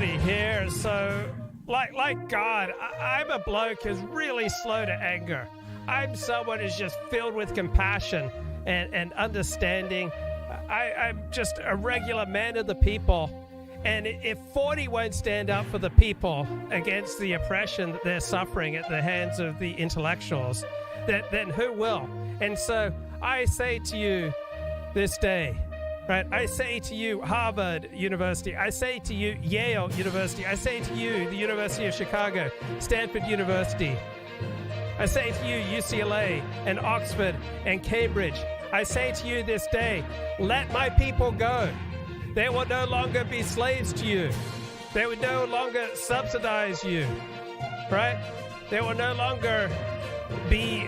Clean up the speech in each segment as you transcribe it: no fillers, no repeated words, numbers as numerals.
40 here. So, like God, I'm a bloke who's really slow to anger. I'm someone who's just filled with compassion and understanding. I'm just a regular man of the people. And if 40 won't stand up for the people against the oppression that they're suffering at the hands of the intellectuals, then who will? And so I say to you this day, right? I say to you, Harvard University. I say to you, Yale University. I say to you, the University of Chicago, Stanford University. I say to you, UCLA and Oxford and Cambridge. I say to you this day, let my people go. They will no longer be slaves to you. They will no longer subsidize you, right? They will no longer be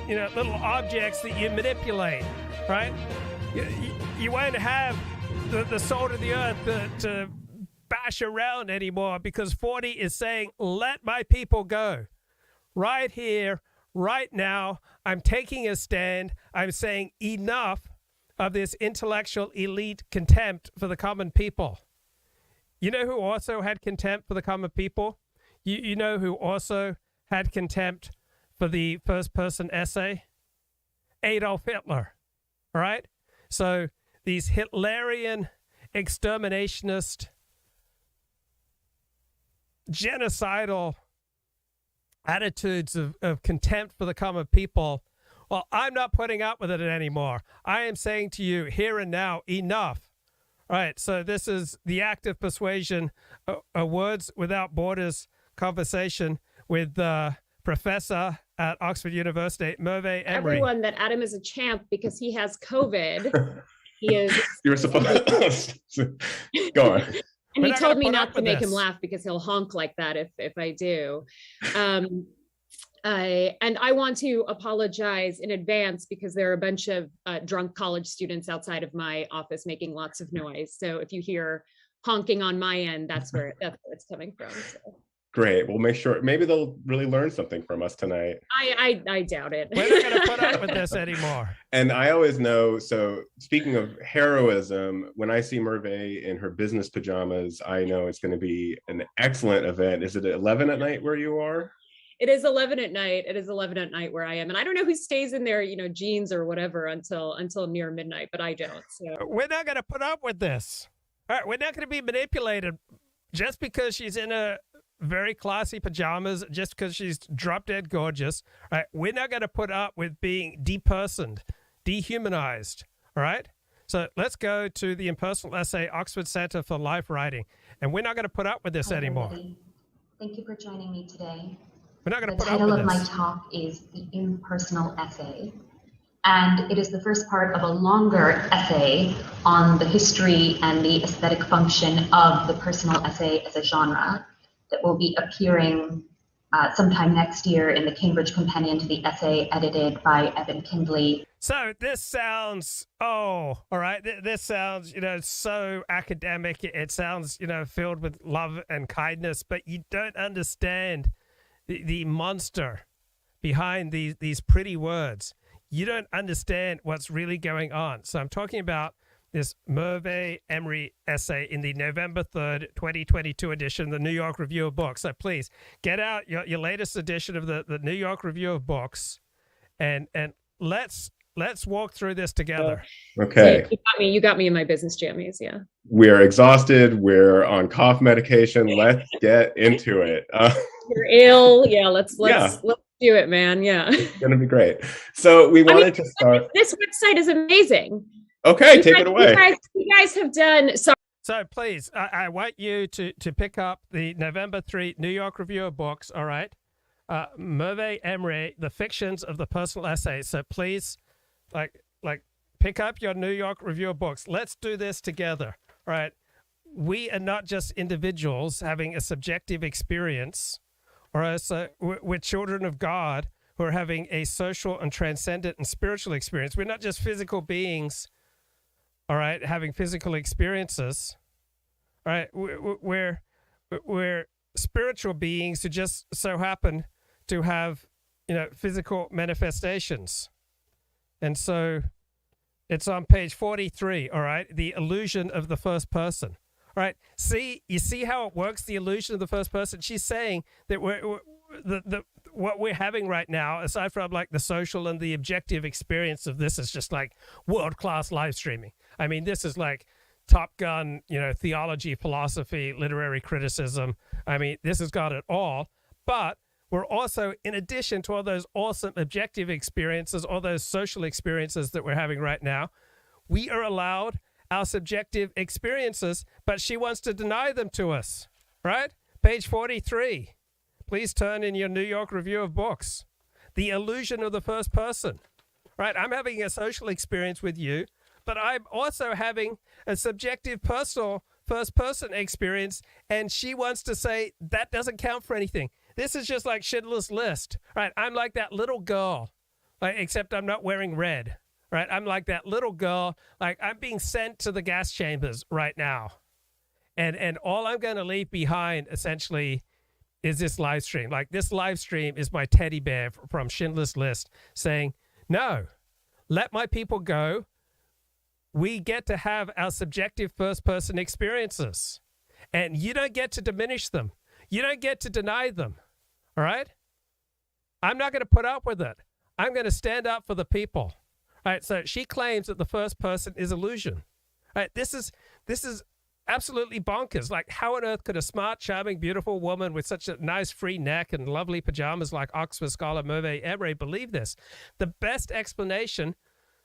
little objects that you manipulate, right? You won't have the salt of the earth to bash around anymore, because 40 is saying, let my people go. Right here, right now, I'm taking a stand. I'm saying enough of this intellectual elite contempt for the common people. You know who also had contempt for the common people? You know who also had contempt for the first-person essay? Adolf Hitler, all right? So these Hitlerian, exterminationist, genocidal attitudes of contempt for the common people, well, I'm not putting up with it anymore. I am saying to you here and now, enough. All right, so this is the act of persuasion, a Words Without Borders conversation with Professor at Oxford University, Merve Emre. Everyone that Adam is a champ because he has COVID. He is. You were supposed to go on. And he told me not to make him laugh because he'll honk like that if I do. And I want to apologize in advance because there are a bunch of drunk college students outside of my office making lots of noise. So if you hear honking on my end, that's where it's coming from. So. Great. We'll make sure. Maybe they'll really learn something from us tonight. I doubt it. We're not going to put up with this anymore. And I always know, so speaking of heroism, when I see Merve in her business pajamas, I know it's going to be an excellent event. Is it 11 at night where you are? It is 11 at night. It is 11 at night where I am. And I don't know who stays in their, jeans or whatever until near midnight, but I don't. So. We're not going to put up with this. All right, we're not going to be manipulated just because she's in a very classy pajamas, just because she's drop dead gorgeous. All right, we're not going to put up with being depersoned, dehumanized. All right. So let's go to the impersonal essay, Oxford Center for Life Writing. And we're not going to put up with this anymore. Everybody. Thank you for joining me today. We're not going to put up with this. The title of my talk is The Impersonal Essay. And it is the first part of a longer essay on the history and the aesthetic function of the personal essay as a genre that will be appearing sometime next year in the Cambridge Companion to the Essay, edited by Evan Kindley. So this sounds, all right, this sounds, so academic. It sounds, filled with love and kindness, but you don't understand the monster behind these pretty words. You don't understand what's really going on. So I'm talking about this Merve Emre essay in the November 3rd, 2022 edition of the New York Review of Books. So please get out your latest edition of the New York Review of Books and let's walk through this together. Okay. So you got me in my business jammies, yeah. We're exhausted. We're on cough medication. Let's get into it. You're ill. Yeah, let's do it, man. Yeah. It's going to be great. So we wanted to start. This website is amazing. Okay, take it away. You guys have done. So please, I want you to pick up the November 3 New York Review of Books, all right? Merve Emre, The Fictions of the Personal Essay. So please, like pick up your New York Review of Books. Let's do this together, all right? We are not just individuals having a subjective experience, all right? So we're children of God who are having a social and transcendent and spiritual experience. We're not just physical beings, all right, having physical experiences, all right? We're spiritual beings who just so happen to have, physical manifestations. And so it's on page 43, all right, the illusion of the first person. right? You see how it works, the illusion of the first person? She's saying that what we're having right now, aside from like the social and the objective experience of this, is just like world-class live streaming. I mean, this is like Top Gun, theology, philosophy, literary criticism. I mean, this has got it all. But we're also, in addition to all those awesome objective experiences, all those social experiences that we're having right now, we are allowed our subjective experiences, but she wants to deny them to us, right? Page 43. Please turn in your New York Review of Books. The illusion of the first person, right? I'm having a social experience with you, but I'm also having a subjective, personal, first-person experience, and she wants to say that doesn't count for anything. This is just like Schindler's List, right? I'm like that little girl, right? Except I'm not wearing red, right? I'm like that little girl, like I'm being sent to the gas chambers right now. And all I'm going to leave behind, essentially, is this live stream. Like, this live stream is my teddy bear from Schindler's List saying, no, let my people go. We get to have our subjective first-person experiences, and you don't get to diminish them. You don't get to deny them, all right? I'm not going to put up with it. I'm going to stand up for the people, all right? So she claims that the first person is illusion, all right? This is absolutely bonkers. Like, how on earth could a smart, charming, beautiful woman with such a nice free neck and lovely pajamas like Oxford scholar Merve Emre believe this? The best explanation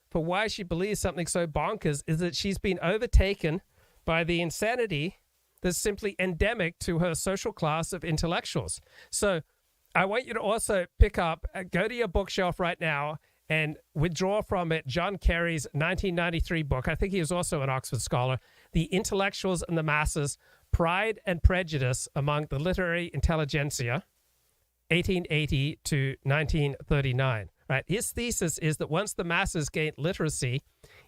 for why she believes something so bonkers is that she's been overtaken by the insanity that's simply endemic to her social class of intellectuals. So I want you to also pick up, go to your bookshelf right now and withdraw from it John Kerry's 1993 book. I think he was also an Oxford scholar, The Intellectuals and the Masses, Pride and Prejudice Among the Literary Intelligentsia, 1880 to 1939. Right. His thesis is that once the masses gained literacy,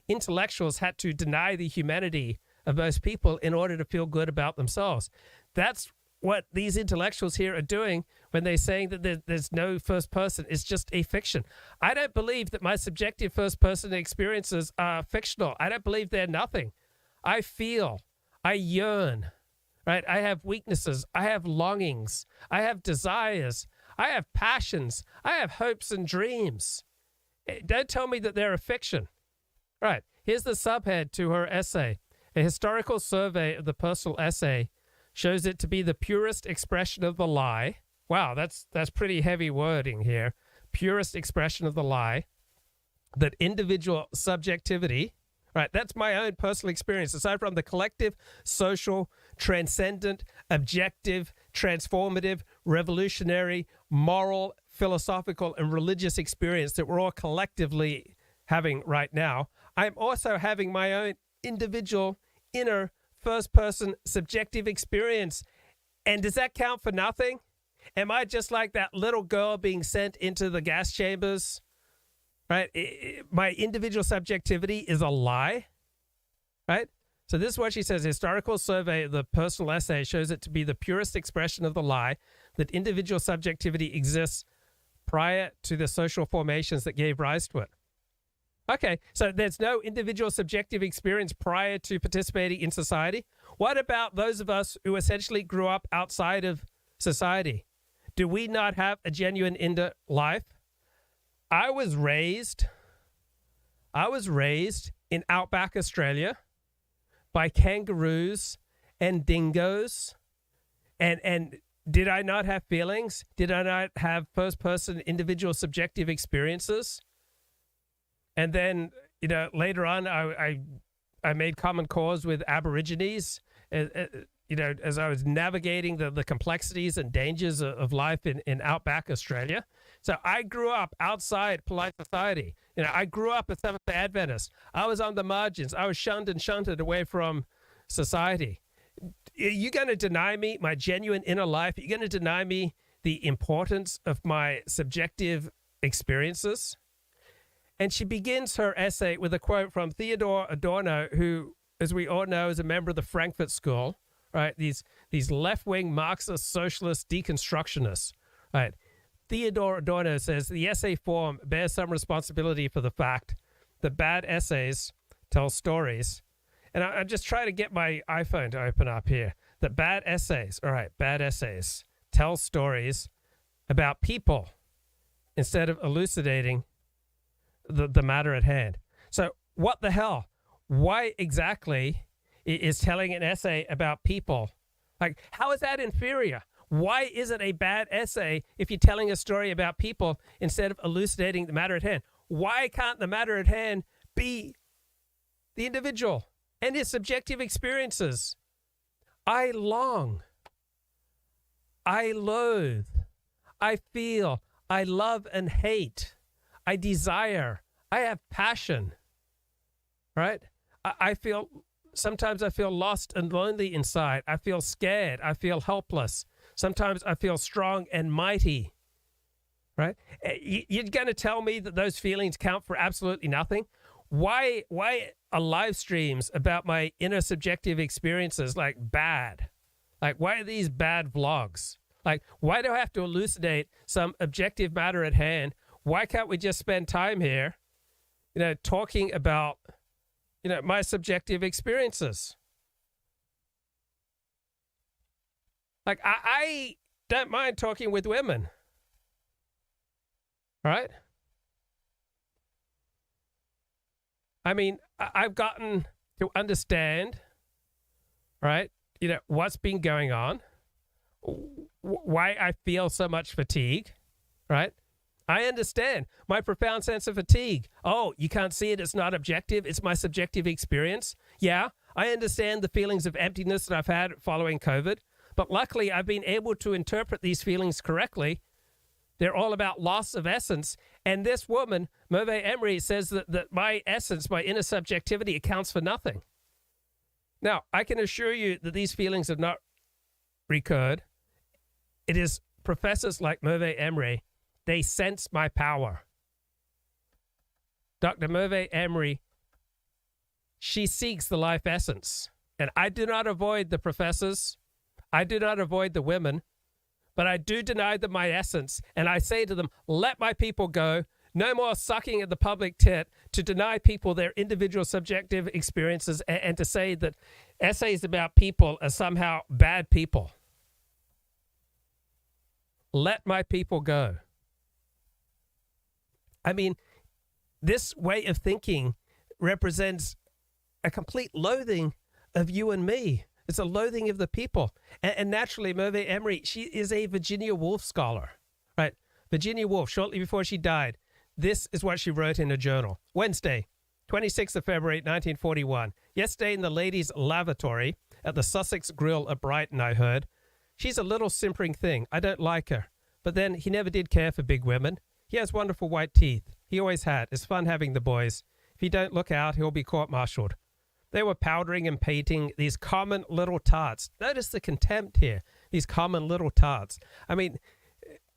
intellectuals had to deny the humanity of most people in order to feel good about themselves. That's what these intellectuals here are doing when they're saying that there's no first person. It's just a fiction. I don't believe that my subjective first person experiences are fictional. I don't believe they're nothing. I feel, I yearn, right? I have weaknesses. I have longings. I have desires. I have passions. I have hopes and dreams. Don't tell me that they're a fiction. All right, here's the subhead to her essay. A historical survey of the personal essay shows it to be the purest expression of the lie. Wow, that's pretty heavy wording here. Purest expression of the lie. That individual subjectivity, right, that's my own personal experience, aside from the collective, social, transcendent, objective, transformative, revolutionary, moral, philosophical, and religious experience that we're all collectively having right now. I'm also having my own individual, inner, first-person, subjective experience. And does that count for nothing? Am I just like that little girl being sent into the gas chambers? Right? My individual subjectivity is a lie, right? So this is what she says. Historical survey of the personal essay shows it to be the purest expression of the lie that individual subjectivity exists prior to the social formations that gave rise to it. Okay, so there's no individual subjective experience prior to participating in society. What about those of us who essentially grew up outside of society? Do we not have a genuine inner life? I was raised in outback Australia by kangaroos and dingoes. And did I not have feelings? Did I not have first-person individual subjective experiences? And then, later on, I made common cause with Aborigines, as I was navigating the complexities and dangers of life in outback Australia. So I grew up outside polite society. I grew up a Seventh-day Adventist. I was on the margins. I was shunned and shunted away from society. Are you going to deny me my genuine inner life? Are you going to deny me the importance of my subjective experiences? And she begins her essay with a quote from Theodor Adorno, who, as we all know, is a member of the Frankfurt School, right? These left-wing Marxist, socialist deconstructionists, right? Theodor Adorno says the essay form bears some responsibility for the fact that bad essays tell stories and I'm just trying to get my iPhone to open up here, that bad essays, all right, bad essays tell stories about people instead of elucidating the matter at hand. So what the hell? Why exactly is telling an essay about people? Like, how is that inferior? Why is it a bad essay if you're telling a story about people instead of elucidating the matter at hand? Why can't the matter at hand be the individual and his subjective experiences? I long, I loathe, I feel, I love and hate, I desire, I have passion, right? I feel, sometimes I feel lost and lonely inside. I feel scared. I feel helpless. Sometimes I feel strong and mighty, right? You're going to tell me that those feelings count for absolutely nothing? Why are live streams about my inner subjective experiences like bad? Like, why are these bad vlogs? Like, why do I have to elucidate some objective matter at hand? Why can't we just spend time here, talking about, my subjective experiences? Like, I don't mind talking with women, right? I mean, I've gotten to understand, right, what's been going on, why I feel so much fatigue, right? I understand my profound sense of fatigue. Oh, you can't see it. It's not objective. It's my subjective experience. Yeah, I understand the feelings of emptiness that I've had following COVID. But luckily, I've been able to interpret these feelings correctly. They're all about loss of essence. And this woman, Merve Emre, says that my essence, my inner subjectivity accounts for nothing. Now, I can assure you that these feelings have not recurred. It is professors like Merve Emre. They sense my power. Dr. Merve Emre, she seeks the life essence. And I do not avoid the professors. I do not avoid the women, but I do deny them my essence. And I say to them, let my people go. No more sucking at the public tit to deny people their individual subjective experiences and to say that essays about people are somehow bad people. Let my people go. I mean, this way of thinking represents a complete loathing of you and me. It's a loathing of the people. And naturally, Merve Emre, she is a Virginia Woolf scholar, right? Virginia Woolf, shortly before she died, this is what she wrote in a journal. Wednesday, 26th of February, 1941. Yesterday in the ladies' lavatory at the Sussex Grill at Brighton, I heard. She's a little simpering thing. I don't like her. But then he never did care for big women. He has wonderful white teeth. He always had. It's fun having the boys. If he don't look out, he'll be court-martialed. They were powdering and painting these common little tarts. Notice the contempt here. These common little tarts. I mean,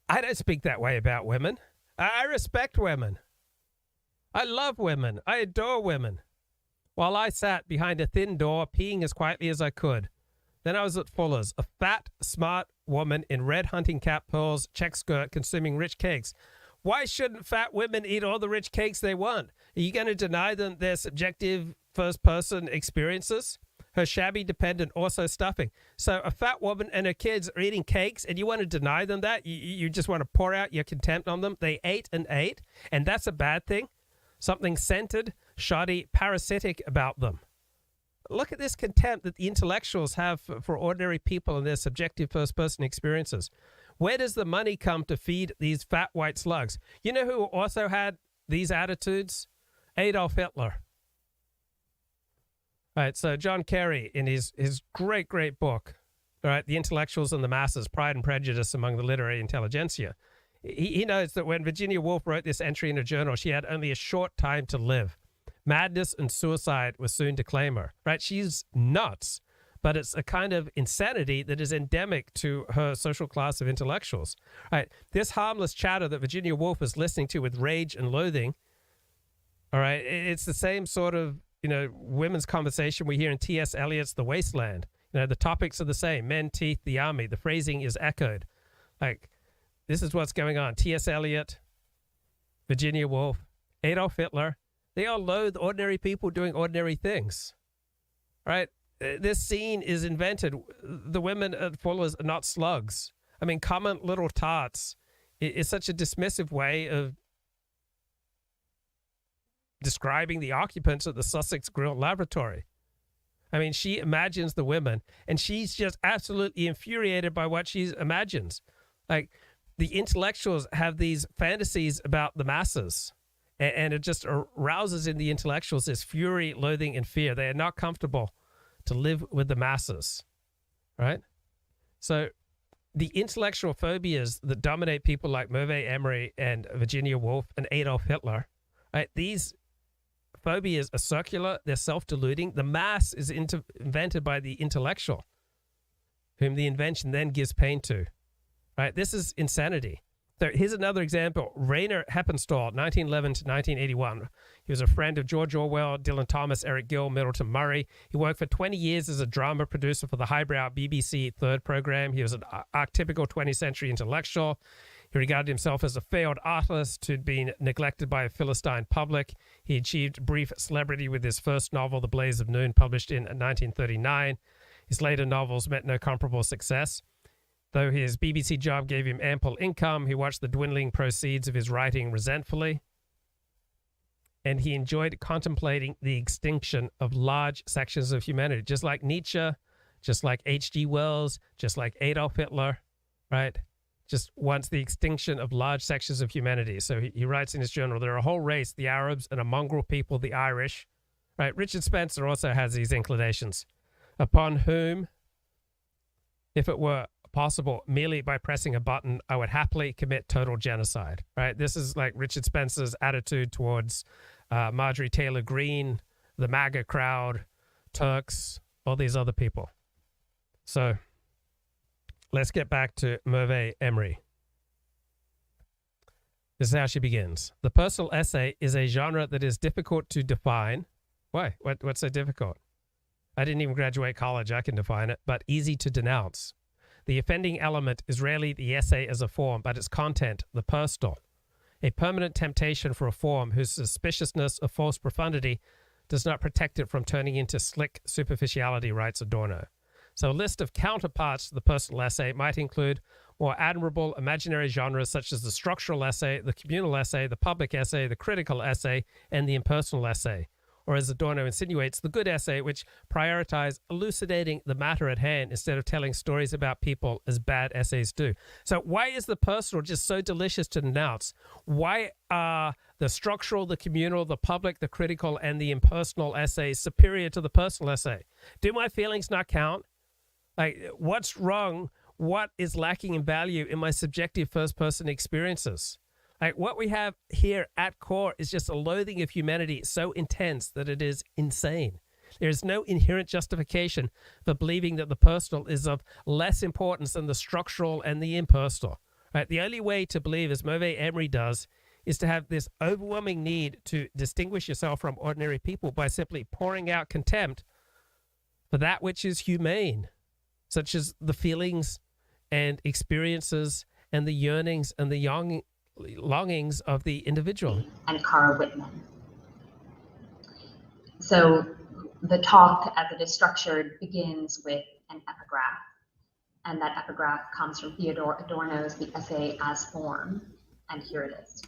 I don't speak that way about women. I respect women. I love women. I adore women. While I sat behind a thin door, peeing as quietly as I could. Then I was at Fuller's, a fat, smart woman in red hunting cap pearls, check skirt, consuming rich cakes. Why shouldn't fat women eat all the rich cakes they want? Are you going to deny them their subjective first-person experiences? Her shabby dependent also stuffing. So a fat woman and her kids are eating cakes, and you want to deny them that? You just want to pour out your contempt on them? They ate and ate, and that's a bad thing? Something scented, shoddy, parasitic about them. Look at this contempt that the intellectuals have for ordinary people and their subjective first-person experiences. Where does the money come to feed these fat white slugs? You know who also had these attitudes? Adolf Hitler. All right, so John Kerry, in his great book, all right, The Intellectuals and the Masses, Pride and Prejudice Among the Literary Intelligentsia, he notes that when Virginia Woolf wrote this entry in her journal, she had only a short time to live. Madness and suicide were soon to claim her, right? She's nuts, but it's a kind of insanity that is endemic to her social class of intellectuals. All right, this harmless chatter that Virginia Woolf is listening to with rage and loathing, all right, it's the same sort of, women's conversation we hear in T.S. Eliot's The Wasteland. The topics are the same. Men, teeth, the army. The phrasing is echoed. Like, this is what's going on. T.S. Eliot, Virginia Woolf, Adolf Hitler, they all loathe ordinary people doing ordinary things. right? This scene is invented. The women at Fuller's are not slugs. I mean, common little tarts is such a dismissive way of describing the occupants of the Sussex Grill Laboratory. I mean, she imagines the women, and she's just absolutely infuriated by what she imagines. Like, the intellectuals have these fantasies about the masses, and it just arouses in the intellectuals this fury, loathing, and fear. They are not comfortable to live with the masses, right? So the intellectual phobias that dominate people like Merve, Emre, and Virginia Woolf, and Adolf Hitler, right? These phobias are circular, they're self-deluding. The mass is invented by the intellectual, whom the invention then gives pain to, right? This is insanity. So here's another example. Rainer Heppenstall, 1911 to 1981. He was a friend of George Orwell, Dylan Thomas, Eric Gill, Middleton Murray. He worked for 20 years as a drama producer for the highbrow BBC Third program. He was an archetypical 20th century intellectual. He regarded himself as a failed artist who'd been neglected by a Philistine public. He achieved brief celebrity with his first novel, The Blaze of Noon, published in 1939. His later novels met no comparable success. Though his BBC job gave him ample income, he watched the dwindling proceeds of his writing resentfully, and he enjoyed contemplating the extinction of large sections of humanity, just like Nietzsche, just like H.G. Wells, just like Adolf Hitler, right? Just wants the extinction of large sections of humanity. So he writes in his journal, there are a whole race, the Arabs, and a mongrel people, the Irish, right? Richard Spencer also has these inclinations, upon whom, if it were possible, merely by pressing a button, I would happily commit total genocide, right? This is like Richard Spencer's attitude towards Marjorie Taylor Greene, the MAGA crowd, Turks, all these other people. So let's get back to Merve Emre. This is how she begins. The personal essay is a genre that is difficult to define. Why? What's so difficult? I didn't even graduate college. I can define it, but easy to denounce. The offending element is rarely the essay as a form, but its content, the personal. A permanent temptation for a form whose suspiciousness of false profundity does not protect it from turning into slick superficiality, writes Adorno. So a list of counterparts to the personal essay might include more admirable imaginary genres such as the structural essay, the communal essay, the public essay, the critical essay, and the impersonal essay. Or as Adorno insinuates, the good essay, which prioritizes elucidating the matter at hand instead of telling stories about people as bad essays do. So why is the personal just so delicious to denounce? Why are the structural, the communal, the public, the critical, and the impersonal essays superior to the personal essay? Do my feelings not count? Like, what's wrong? What is lacking in value in my subjective first-person experiences? Like, what we have here at core is just a loathing of humanity so intense that it is insane. There is no inherent justification for believing that the personal is of less importance than the structural and the impersonal. Right? The only way to believe, as Merve Emre does, is to have this overwhelming need to distinguish yourself from ordinary people by simply pouring out contempt for that which is humane, such as the feelings and experiences and the yearnings and the longings of the individual. And Cara Whitman. So the talk, as it is structured, begins with an epigraph, and that epigraph comes from Theodore Adorno's The Essay as Form, and here it is.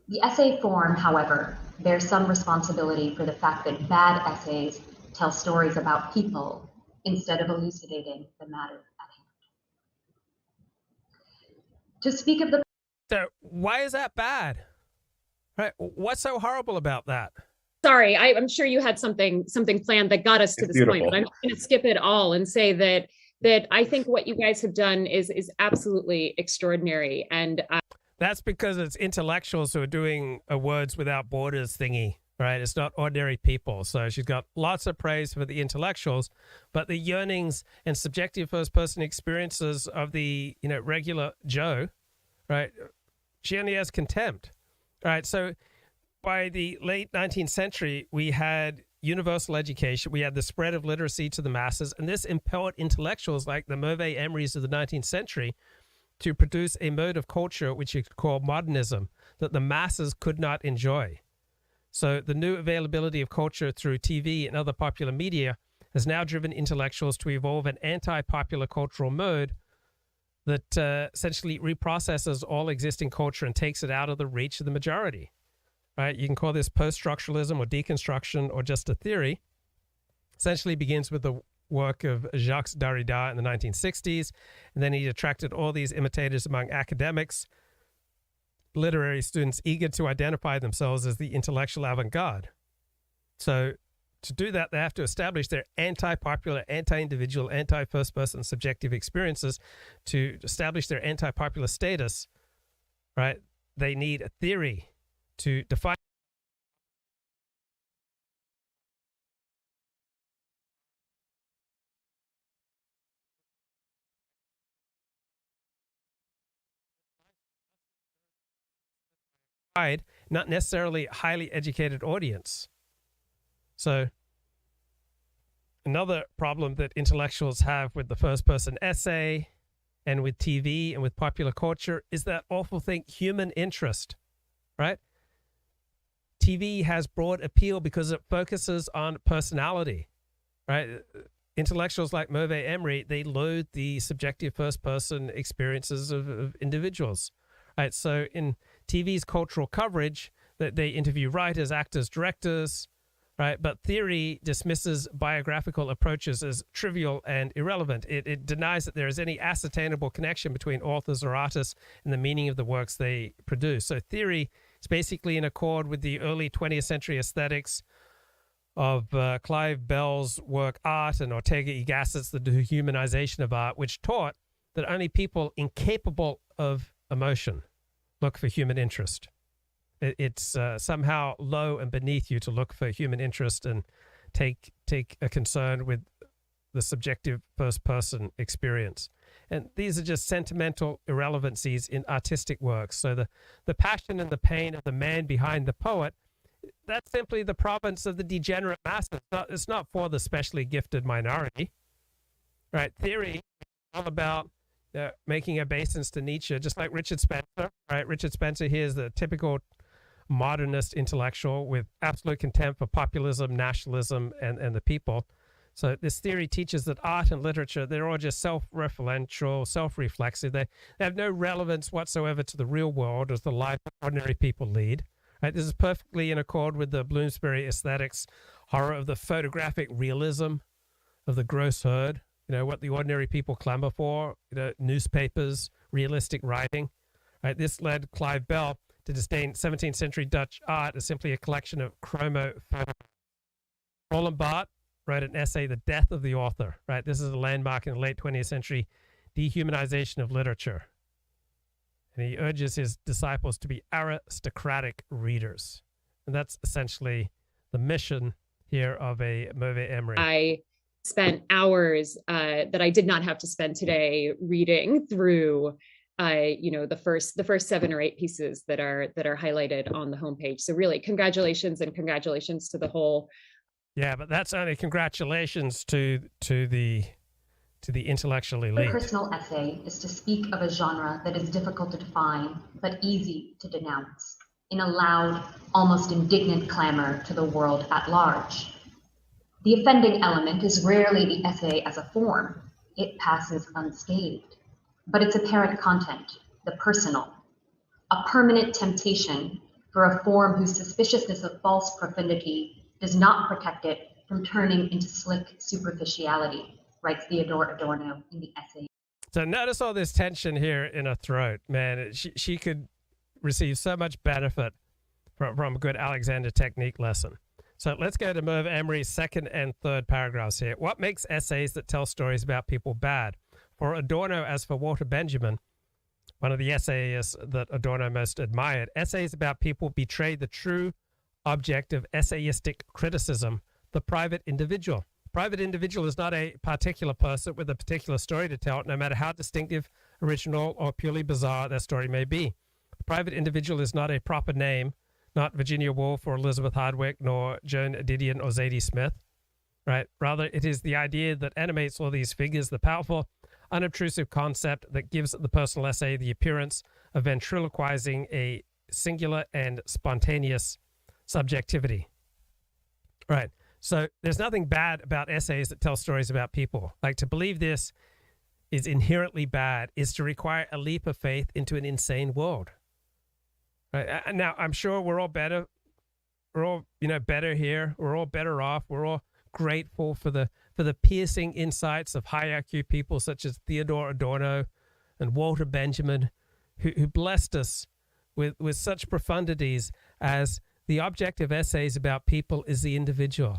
The essay form, however, bears some responsibility for the fact that bad essays tell stories about people instead of elucidating the matter at hand. To speak of the So why is that bad? Right? What's so horrible about that? Sorry, I'm sure you had something planned that got us to this point, but I'm going to skip it all and say that I think what you guys have done is absolutely extraordinary. And that's because it's intellectuals who are doing a words without borders thingy, right? It's not ordinary people. So she's got lots of praise for the intellectuals, but the yearnings and subjective first-person experiences of the regular Joe, right? She only has contempt, right? So by the late 19th century, we had universal education. We had the spread of literacy to the masses, and this empowered intellectuals like the Merve Emrys of the 19th century to produce a mode of culture which you could call modernism that the masses could not enjoy. So the new availability of culture through TV and other popular media has now driven intellectuals to evolve an anti-popular cultural mode that essentially reprocesses all existing culture and takes it out of the reach of the majority. Right? You can call this post-structuralism or deconstruction or just a theory. Essentially begins with the work of Jacques Derrida in the 1960s, and then he attracted all these imitators among academics, literary students eager to identify themselves as the intellectual avant-garde. So to do that, they have to establish their anti-popular, anti-individual, anti-first-person subjective experiences. To establish their anti-popular status, right, they need a theory to define not necessarily a highly educated audience. So another problem that intellectuals have with the first-person essay and with TV and with popular culture is that awful thing, human interest, right? TV has broad appeal because it focuses on personality, right? Intellectuals like Merve Emre, they load the subjective first-person experiences of individuals, right? So in TV's cultural coverage, that they interview writers, actors, directors, right? But theory dismisses biographical approaches as trivial and irrelevant. It denies that there is any ascertainable connection between authors or artists and the meaning of the works they produce. So theory is basically in accord with the early 20th century aesthetics of Clive Bell's work Art and Ortega y Gasset's The Dehumanization of Art, which taught that only people incapable of emotion look for human interest. It's somehow low and beneath you to look for human interest and take a concern with the subjective first-person experience. And these are just sentimental irrelevancies in artistic works. So the passion and the pain of the man behind the poet, that's simply the province of the degenerate masses. It's not for the specially gifted minority, right? Theory is all about making obeisance to Nietzsche, just like Richard Spencer, right? Richard Spencer here is the typical modernist intellectual with absolute contempt for populism, nationalism, and the people. So this theory teaches that art and literature, they're all just self-referential, self-reflexive. They have no relevance whatsoever to the real world as the life ordinary people lead. Right? This is perfectly in accord with the Bloomsbury aesthetics, horror of the photographic realism of the gross herd, what the ordinary people clamor for, newspapers, realistic writing. Right? This led Clive Bell to disdain 17th century Dutch art as simply a collection of chromo photographs. Roland Barthes wrote an essay, The Death of the Author. Right? This is a landmark in the late 20th century dehumanization of literature. And he urges his disciples to be aristocratic readers. And that's essentially the mission here of a Merve Emre. I spent hours that I did not have to spend today reading through the first 7 or 8 pieces that are highlighted on the homepage. So really, congratulations to the whole. Yeah, but that's only congratulations to the intellectual elite. The personal essay is to speak of a genre that is difficult to define, but easy to denounce, in a loud, almost indignant clamor to the world at large. The offending element is rarely the essay as a form. It passes unscathed. But its apparent content, the personal, a permanent temptation for a form whose suspiciousness of false profundity does not protect it from turning into slick superficiality, writes Theodore Adorno in the essay. So notice all this tension here in her throat, man. She could receive so much benefit from a good Alexander technique lesson. So let's go to Merve Emre's second and third paragraphs here. What makes essays that tell stories about people bad? For Adorno, as for Walter Benjamin, one of the essayists that Adorno most admired, essays about people betray the true object of essayistic criticism, the private individual. The private individual is not a particular person with a particular story to tell, no matter how distinctive, original, or purely bizarre that story may be. The private individual is not a proper name, not Virginia Woolf or Elizabeth Hardwick, nor Joan Didion or Zadie Smith, right? Rather, it is the idea that animates all these figures, the powerful, unobtrusive concept that gives the personal essay the appearance of ventriloquizing a singular and spontaneous subjectivity. Right. So there's nothing bad about essays that tell stories about people. Like, to believe this is inherently bad is to require a leap of faith into an insane world. Right. Now, I'm sure we're all better. We're all, better here. We're all better off. We're all grateful for the piercing insights of high IQ people such as Theodore Adorno and Walter Benjamin, who blessed us with such profundities as the object of essays about people is the individual.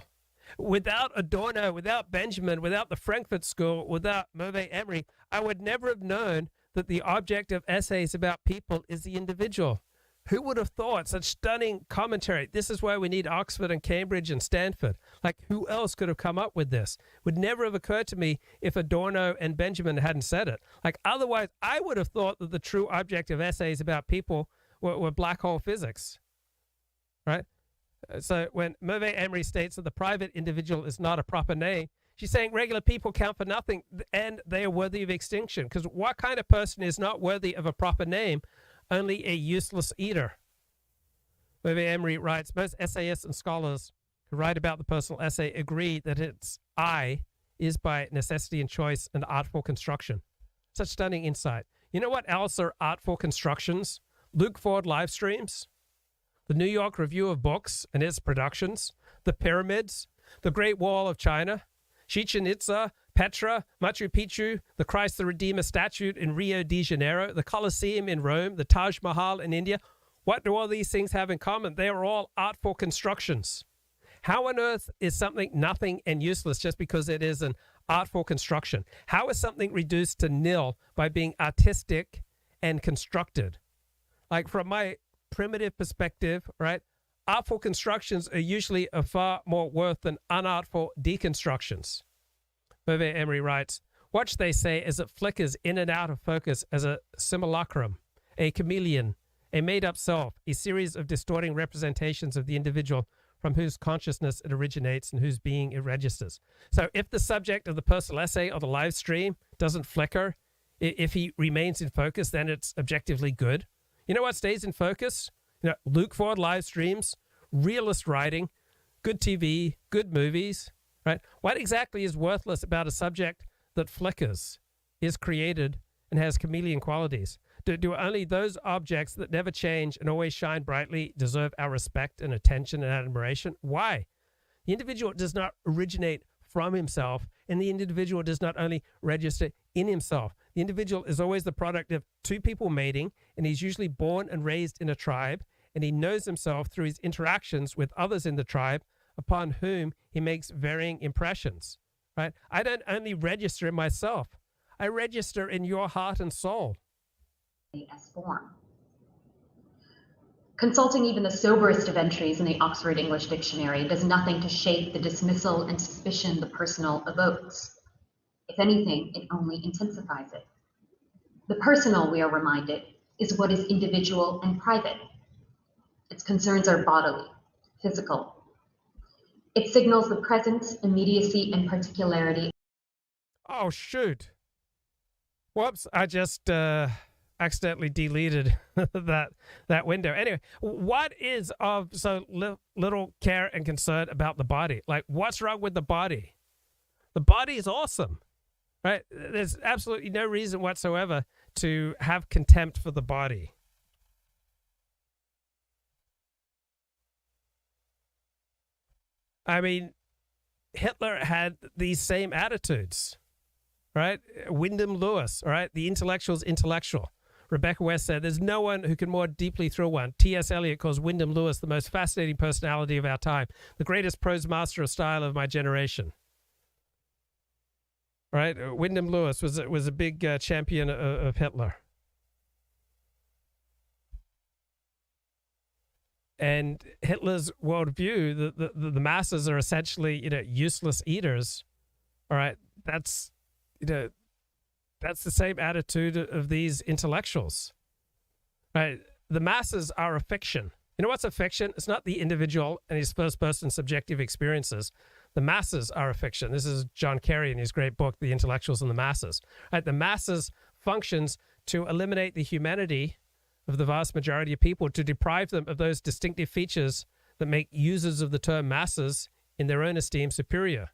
Without Adorno, without Benjamin, without the Frankfurt School, without Merve Emre, I would never have known that the object of essays about people is the individual. Who would have thought such stunning commentary? This is why we need Oxford and Cambridge and Stanford. Like, who else could have come up with this? Would never have occurred to me if Adorno and Benjamin hadn't said it. Like, otherwise, I would have thought that the true object of essays about people were black hole physics. Right? So when Merve Emre states that the private individual is not a proper name, she's saying regular people count for nothing and they are worthy of extinction. Because what kind of person is not worthy of a proper name? Only a useless eater. Merve Emre writes, most essayists and scholars who write about the personal essay agree that its I is by necessity and choice an artful construction. Such stunning insight. You know what else are artful constructions? Luke Ford live streams, the New York Review of Books and its productions, the pyramids, the Great Wall of China, Chichen Itza, Petra, Machu Picchu, the Christ the Redeemer statue in Rio de Janeiro, the Colosseum in Rome, the Taj Mahal in India. What do all these things have in common? They are all artful constructions. How on earth is something nothing and useless just because it is an artful construction? How is something reduced to nil by being artistic and constructed? Like, from my primitive perspective, right, artful constructions are usually of far more worth than unartful deconstructions. Merve Emre writes, watch, they say, as it flickers in and out of focus as a simulacrum, a chameleon, a made-up self, a series of distorting representations of the individual from whose consciousness it originates and whose being it registers. So if the subject of the personal essay or the live stream doesn't flicker, if he remains in focus, then it's objectively good. You know what stays in focus? Luke Ford live streams, realist writing, good TV, good movies, right? What exactly is worthless about a subject that flickers, is created, and has chameleon qualities? Do only those objects that never change and always shine brightly deserve our respect and attention and admiration? Why? The individual does not originate from himself, and the individual does not only register in himself. The individual is always the product of two people mating, and he's usually born and raised in a tribe, and he knows himself through his interactions with others in the tribe, upon whom he makes varying impressions, right? I don't only register in myself. I register in your heart and soul. As form. Consulting even the soberest of entries in the Oxford English Dictionary does nothing to shake the dismissal and suspicion the personal evokes. If anything, it only intensifies it. The personal, we are reminded, is what is individual and private. Its concerns are bodily, physical. It signals the presence, immediacy, and particularity. Oh, shoot. Whoops, I just accidentally deleted that window. Anyway, what is of so little care and concern about the body? Like, what's wrong with the body? The body is awesome, right? There's absolutely no reason whatsoever to have contempt for the body. I mean, Hitler had these same attitudes, right? Wyndham Lewis, all right? The intellectual's intellectual. Rebecca West said, there's no one who can more deeply thrill one. T.S. Eliot calls Wyndham Lewis the most fascinating personality of our time, the greatest prose master of style of my generation. Right? Wyndham Lewis was a big champion of Hitler. And Hitler's worldview, the masses are essentially, useless eaters. All right, that's the same attitude of these intellectuals. Right? The masses are a fiction. You know what's a fiction? It's not the individual and his first-person subjective experiences. The masses are a fiction. This is John Kerry in his great book, The Intellectuals and the Masses. Right? The masses functions to eliminate the humanity of the vast majority of people, to deprive them of those distinctive features that make users of the term masses in their own esteem superior.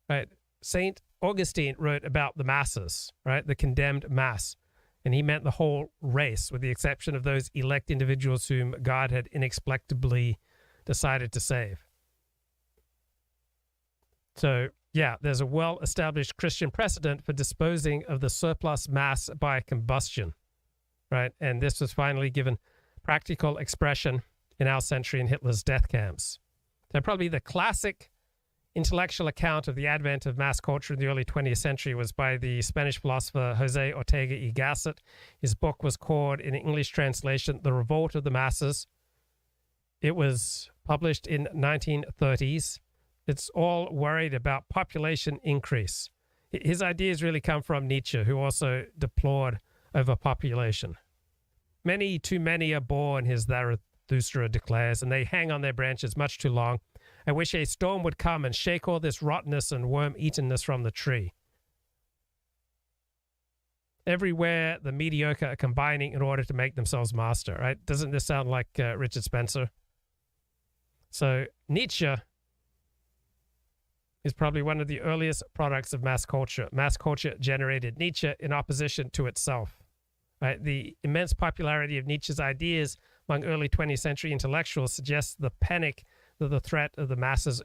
Right? Saint Augustine wrote about the masses, right? The condemned mass. And he meant the whole race, with the exception of those elect individuals whom God had inexplicably decided to save. So, yeah, there's a well-established Christian precedent for disposing of the surplus mass by combustion, right? And this was finally given practical expression in our century in Hitler's death camps. So probably the classic intellectual account of the advent of mass culture in the early 20th century was by the Spanish philosopher Jose Ortega y Gasset. His book was called, in English translation, The Revolt of the Masses. It was published in 1930s. It's all worried about population increase. His ideas really come from Nietzsche, who also deplored overpopulation. Many too many are born, his Zarathustra declares, and they hang on their branches much too long. I wish a storm would come and shake all this rottenness and worm-eatenness from the tree. Everywhere the mediocre are combining in order to make themselves master, right? Doesn't this sound like Richard Spencer? So Nietzsche is probably one of the earliest products of mass culture. Mass culture generated Nietzsche in opposition to itself. Right? The immense popularity of Nietzsche's ideas among early 20th century intellectuals suggests the panic that the threat of the masses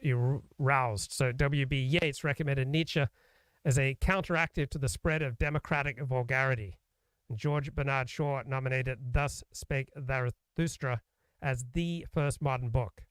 aroused. So W.B. Yeats recommended Nietzsche as a counteractive to the spread of democratic vulgarity. And George Bernard Shaw nominated Thus Spake Zarathustra as the first modern book.